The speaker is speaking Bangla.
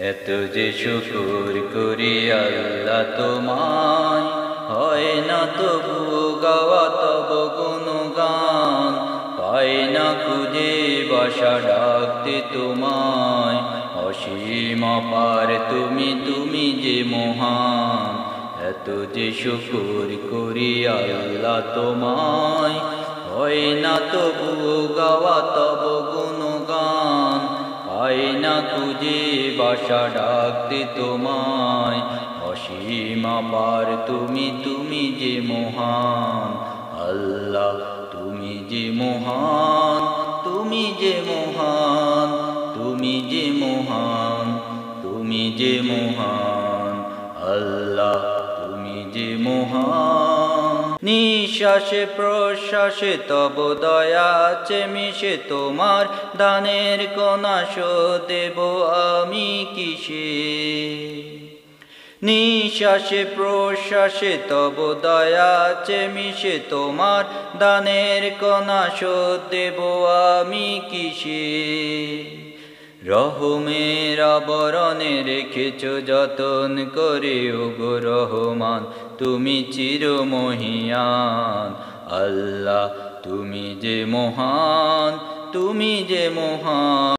এত যে শুকর করি আল্লাহ তোমায়, হয় না তবু গাওয়া তব গুণগান। পাই না খুঁজে বাসা ডাকতে তোমায়, অসীম অপার তুমি, তুমি যে মহান। এত যে শুকর করি আল্লাহ তোমায়, হয় না তবু গাওয়া তব গুণগান। পাই না খুঁজে বাসা ডাকতে তোমায়, অসীম অপার তুমি, তুমি যে মহান। আল্লাহ তুমি যে মহান, তুমি যে মহান, তুমি যে মহান, তুমি যে মহান। আল্লাহ তুমি যে মহান। নিঃশ্বাসে প্রশ্বাসে তব দয়া আছে মিশে, তোমার দানের কণা শোধ দেব আমি কিসে। নিঃশ্বাসে প্রশ্বাসে তব দয়া আছে মিশে, তোমার দানের কণা শোধ দেব আমি কিসে। রহমের আবরণে রেখেছ যতন করে ওগো রহমান, তুমি চিরমহিয়ান। আল্লাহ তুমি যে মহান, তুমি যে মহান।